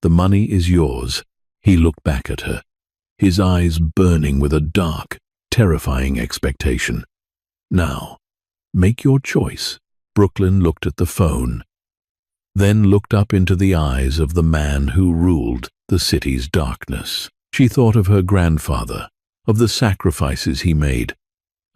The money is yours. He looked back at her, his eyes burning with a dark, terrifying expectation. Now, make your choice. Brooklyn looked at the phone, then looked up into the eyes of the man who ruled the city's darkness. She thought of her grandfather, of the sacrifices he made,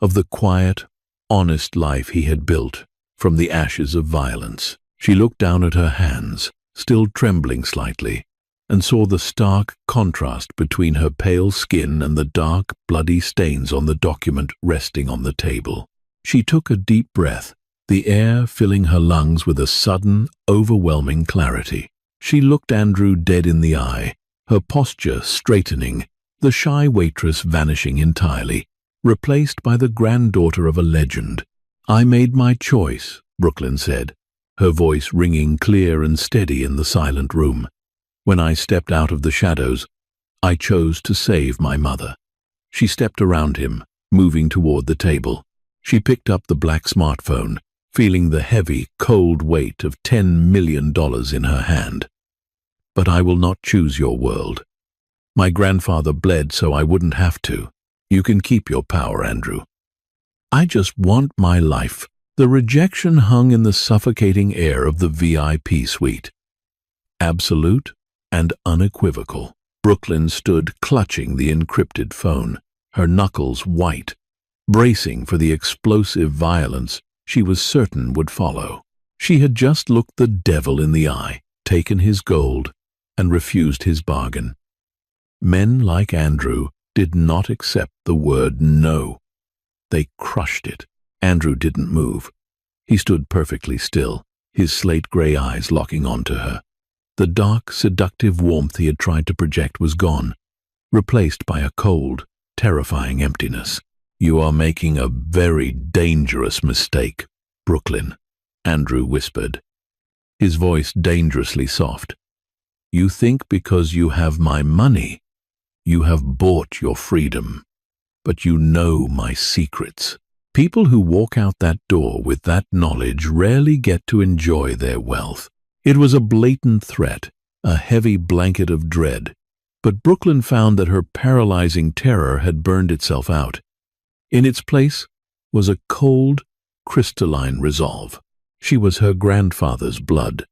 of the quiet, honest life he had built from the ashes of violence. She looked down at her hands, still trembling slightly, and saw the stark contrast between her pale skin and the dark, bloody stains on the document resting on the table. She took a deep breath, the air filling her lungs with a sudden, overwhelming clarity. She looked Andrew dead in the eye, her posture straightening, the shy waitress vanishing entirely, replaced by the granddaughter of a legend. I made my choice, Brooklyn said, her voice ringing clear and steady in the silent room. When I stepped out of the shadows, I chose to save my mother. She stepped around him, moving toward the table. She picked up the black smartphone, feeling the heavy, cold weight of $10 million in her hand. But I will not choose your world. My grandfather bled so I wouldn't have to. You can keep your power, Andrew. I just want my life. The rejection hung in the suffocating air of the VIP suite. Absolute and unequivocal. Brooklyn stood clutching the encrypted phone, her knuckles white, bracing for the explosive violence she was certain would follow. She had just looked the devil in the eye, taken his gold, and refused his bargain. Men like Andrew did not accept the word no. They crushed it. Andrew didn't move. He stood perfectly still, his slate-gray eyes locking onto her. The dark, seductive warmth he had tried to project was gone, replaced by a cold, terrifying emptiness. "You are making a very dangerous mistake, Brooklyn," Andrew whispered, his voice dangerously soft. "You think because you have my money, you have bought your freedom, but you know my secrets." People who walk out that door with that knowledge rarely get to enjoy their wealth. It was a blatant threat, a heavy blanket of dread, but Brooklyn found that her paralyzing terror had burned itself out. In its place was a cold, crystalline resolve. She was her grandfather's blood,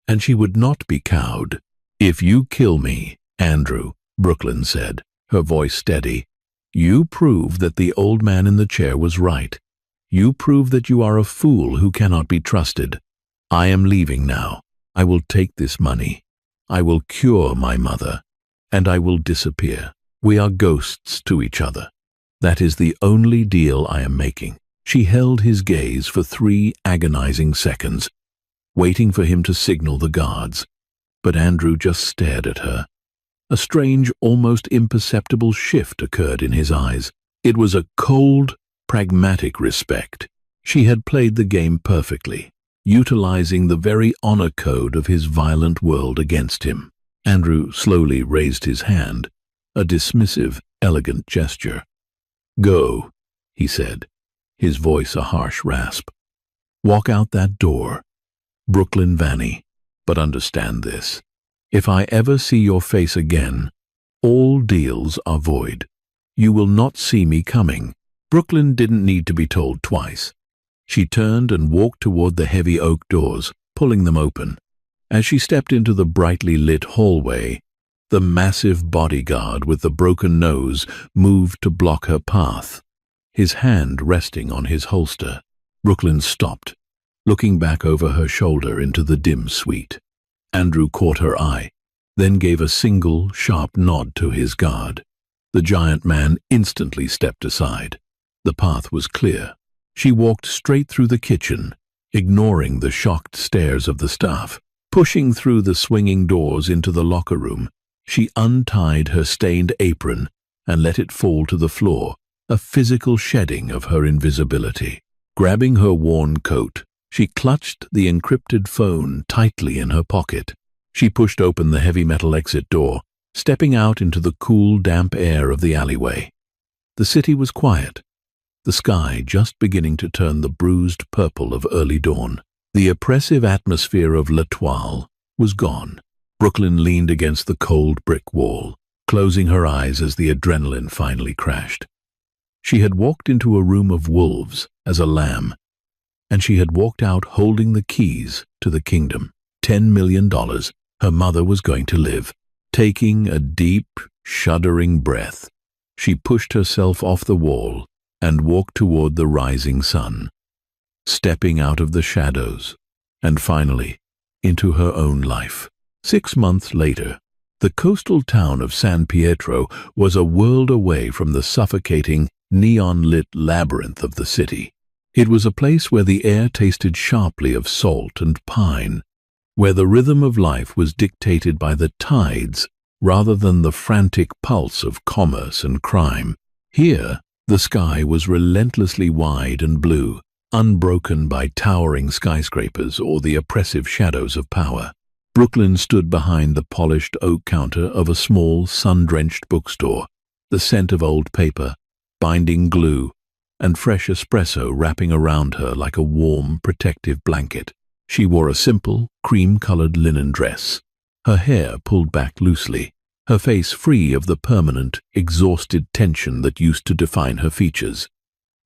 and she would not be cowed. "If you kill me, Andrew," Brooklyn said, her voice steady, "you prove that the old man in the chair was right. You prove that you are a fool who cannot be trusted. I am leaving now. I will take this money. I will cure my mother, and I will disappear. We are ghosts to each other. That is the only deal I am making." She held his gaze for 3 agonizing seconds, waiting for him to signal the guards, but Andrew just stared at her. A strange, almost imperceptible shift occurred in his eyes. It was a cold, pragmatic respect. She had played the game perfectly, utilizing the very honor code of his violent world against him. Andrew slowly raised his hand, a dismissive, elegant gesture. "Go," he said, his voice a harsh rasp. "Walk out that door, Brooklyn Vanny, but understand this. If I ever see your face again, all deals are void. You will not see me coming." Brooklyn didn't need to be told twice. She turned and walked toward the heavy oak doors, pulling them open. As she stepped into the brightly lit hallway, the massive bodyguard with the broken nose moved to block her path, his hand resting on his holster. Brooklyn stopped, looking back over her shoulder into the dim suite. Andrew caught her eye, then gave a single, sharp nod to his guard. The giant man instantly stepped aside. The path was clear. She walked straight through the kitchen, ignoring the shocked stares of the staff. Pushing through the swinging doors into the locker room, she untied her stained apron and let it fall to the floor, a physical shedding of her invisibility. Grabbing her worn coat, she clutched the encrypted phone tightly in her pocket. She pushed open the heavy metal exit door, stepping out into the cool, damp air of the alleyway. The city was quiet, the sky just beginning to turn the bruised purple of early dawn. The oppressive atmosphere of L'Etoile was gone. Brooklyn leaned against the cold brick wall, closing her eyes as the adrenaline finally crashed. She had walked into a room of wolves as a lamb, and she had walked out holding the keys to the kingdom. $10 million. Her mother was going to live. Taking a deep, shuddering breath, she pushed herself off the wall and walked toward the rising sun, stepping out of the shadows, and finally into her own life. 6 months later, the coastal town of San Pietro was a world away from the suffocating, neon-lit labyrinth of the city. It was a place where the air tasted sharply of salt and pine, where the rhythm of life was dictated by the tides rather than the frantic pulse of commerce and crime. Here, the sky was relentlessly wide and blue, unbroken by towering skyscrapers or the oppressive shadows of power. Brooklyn stood behind the polished oak counter of a small, sun-drenched bookstore, the scent of old paper, binding glue, and fresh espresso wrapping around her like a warm, protective blanket. She wore a simple, cream-colored linen dress, her hair pulled back loosely, her face free of the permanent, exhausted tension that used to define her features.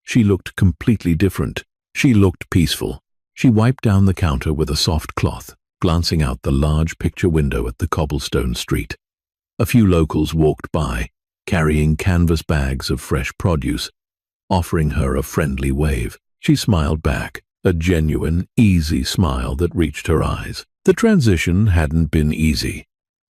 She looked completely different. She looked peaceful. She wiped down the counter with a soft cloth, glancing out the large picture window at the cobblestone street. A few locals walked by, carrying canvas bags of fresh produce, offering her a friendly wave. She smiled back, a genuine, easy smile that reached her eyes. The transition hadn't been easy.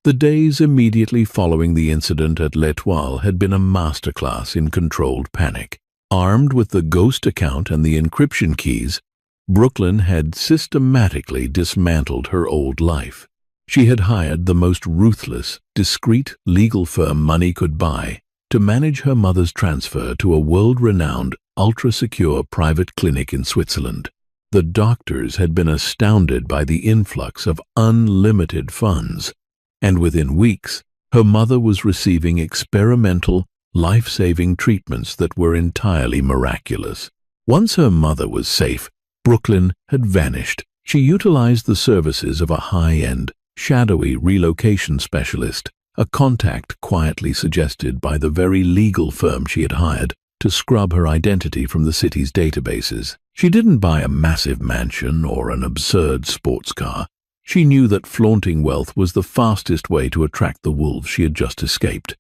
The days immediately following the incident at L'Etoile had been a masterclass in controlled panic. Armed with the ghost account and the encryption keys, Brooklyn had systematically dismantled her old life. She had hired the most ruthless, discreet legal firm money could buy to manage her mother's transfer to a world-renowned, ultra-secure private clinic in Switzerland. The doctors had been astounded by the influx of unlimited funds, and within weeks, her mother was receiving experimental, life-saving treatments that were entirely miraculous. Once her mother was safe, Brooklyn had vanished. She utilized the services of a high-end, shadowy relocation specialist, a contact quietly suggested by the very legal firm she had hired to scrub her identity from the city's databases. She didn't buy a massive mansion or an absurd sports car. She knew that flaunting wealth was the fastest way to attract the wolves she had just escaped.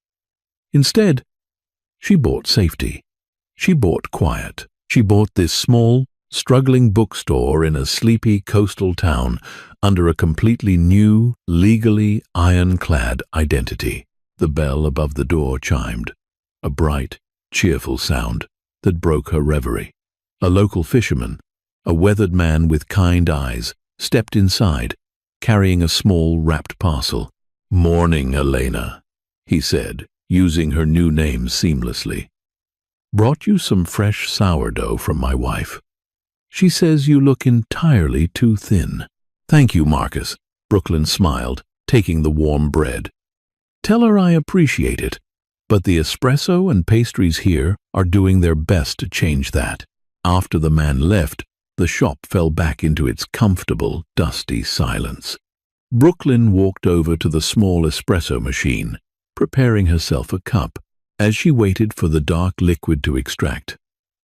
Instead, she bought safety. She bought quiet. She bought this small, struggling bookstore in a sleepy coastal town under a completely new, legally ironclad identity. The bell above the door chimed, a bright, cheerful sound that broke her reverie. A local fisherman, a weathered man with kind eyes, stepped inside, carrying a small wrapped parcel. "Morning, Elena," he said, using her new name seamlessly. "Brought you some fresh sourdough from my wife. She says you look entirely too thin." "Thank you, Marcus," Brooklyn smiled, taking the warm bread. "Tell her I appreciate it, but the espresso and pastries here are doing their best to change that." After the man left, the shop fell back into its comfortable, dusty silence. Brooklyn walked over to the small espresso machine, preparing herself a cup. As she waited for the dark liquid to extract,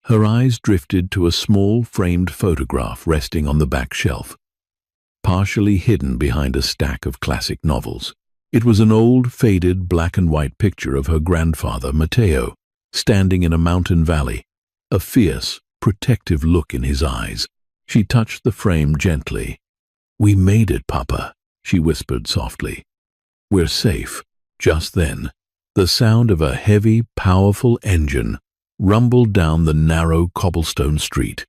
her eyes drifted to a small framed photograph resting on the back shelf, partially hidden behind a stack of classic novels. It was an old, faded black-and-white picture of her grandfather, Matteo, standing in a mountain valley, a fierce, protective look in his eyes. She touched the frame gently. "We made it, Papa," she whispered softly. "We're safe." Just then, the sound of a heavy, powerful engine rumbled down the narrow cobblestone street,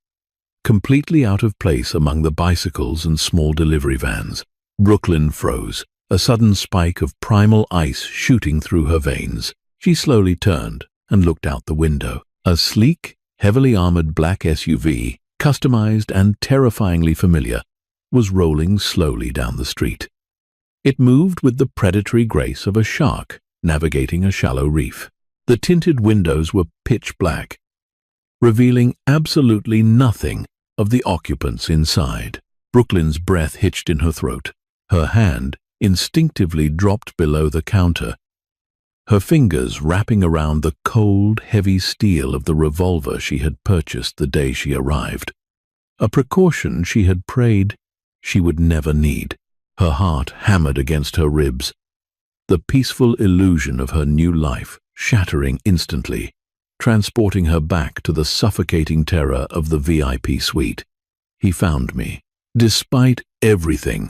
completely out of place among the bicycles and small delivery vans. Brooklyn froze, a sudden spike of primal ice shooting through her veins. She slowly turned and looked out the window. A sleek, heavily armored black SUV, customized and terrifyingly familiar, was rolling slowly down the street. It moved with the predatory grace of a shark navigating a shallow reef. The tinted windows were pitch black, revealing absolutely nothing of the occupants inside. Brooklyn's breath hitched in her throat. Her hand instinctively dropped below the counter, her fingers wrapping around the cold, heavy steel of the revolver she had purchased the day she arrived. A precaution she had prayed she would never need. Her heart hammered against her ribs, the peaceful illusion of her new life shattering instantly, transporting her back to the suffocating terror of the VIP suite. He found me. Despite everything,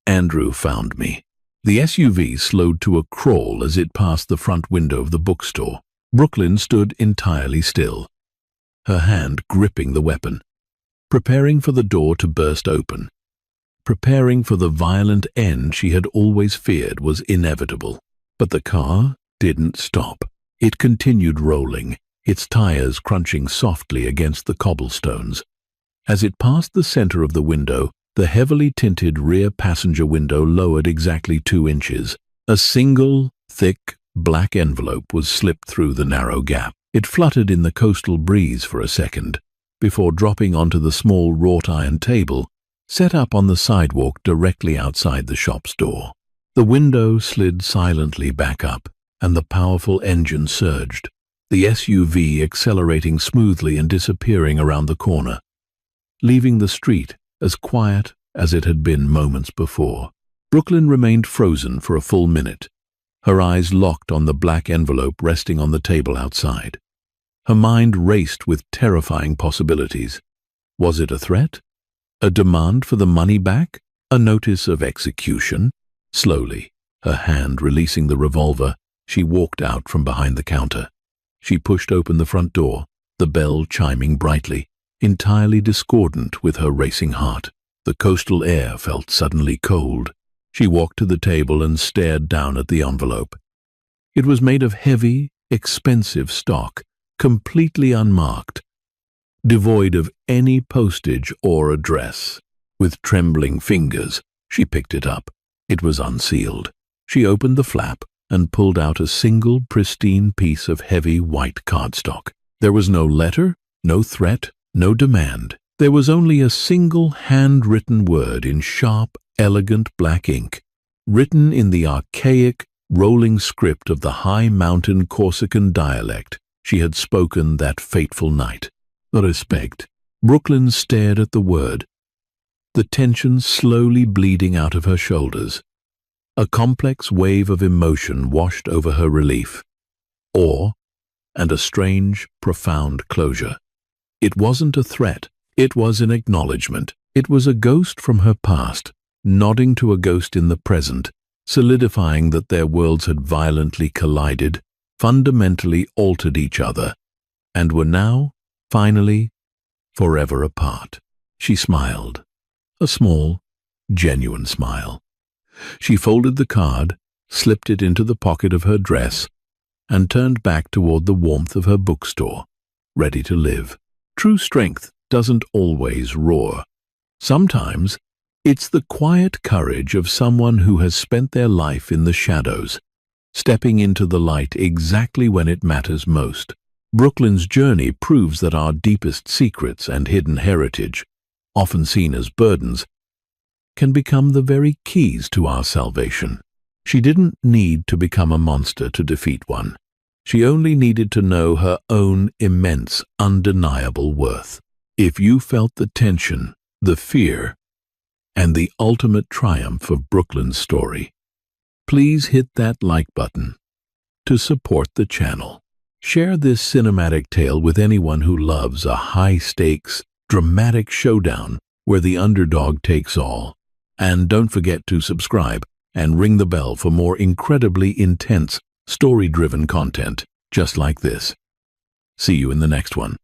Andrew found me. The SUV slowed to a crawl as it passed the front window of the bookstore. Brooklyn stood entirely still, her hand gripping the weapon, preparing for the door to burst open, preparing for the violent end she had always feared was inevitable. But the car didn't stop. It continued rolling, its tires crunching softly against the cobblestones. As it passed the center of the window, the heavily tinted rear passenger window lowered exactly 2 inches. A single, thick, black envelope was slipped through the narrow gap. It fluttered in the coastal breeze for a second, before dropping onto the small wrought iron table set up on the sidewalk directly outside the shop's door. The window slid silently back up, and the powerful engine surged, the SUV accelerating smoothly and disappearing around the corner, leaving the street as quiet as it had been moments before. Brooklyn remained frozen for a full minute, her eyes locked on the black envelope resting on the table outside. Her mind raced with terrifying possibilities. Was it a threat? A demand for the money back? A notice of execution? Slowly, her hand releasing the revolver, she walked out from behind the counter. She pushed open the front door, the bell chiming brightly, entirely discordant with her racing heart. The coastal air felt suddenly cold. She walked to the table and stared down at the envelope. It was made of heavy, expensive stock, completely unmarked, devoid of any postage or address. With trembling fingers, she picked it up. It was unsealed. She opened the flap and pulled out a single pristine piece of heavy white cardstock. There was no letter, no threat, no demand. There was only a single handwritten word in sharp, elegant black ink, written in the archaic, rolling script of the high mountain Corsican dialect she had spoken that fateful night. Respect. Brooklyn stared at the word, the tension slowly bleeding out of her shoulders. A complex wave of emotion washed over her relief, awe, and a strange, profound closure. It wasn't a threat. It was an acknowledgement. It was a ghost from her past, nodding to a ghost in the present, solidifying that their worlds had violently collided, fundamentally altered each other, and were now, finally, forever apart. She smiled. A small, genuine smile. She folded the card, slipped it into the pocket of her dress, and turned back toward the warmth of her bookstore, ready to live. True strength doesn't always roar. Sometimes it's the quiet courage of someone who has spent their life in the shadows, stepping into the light exactly when it matters most. Brooklyn's journey proves that our deepest secrets and hidden heritage, often seen as burdens, can become the very keys to our salvation. She didn't need to become a monster to defeat one. She only needed to know her own immense, undeniable worth. If you felt the tension, the fear, and the ultimate triumph of Brooklyn's story, please hit that like button to support the channel. Share this cinematic tale with anyone who loves a high-stakes, dramatic showdown where the underdog takes all. And don't forget to subscribe and ring the bell for more incredibly intense, story-driven content just like this. See you in the next one.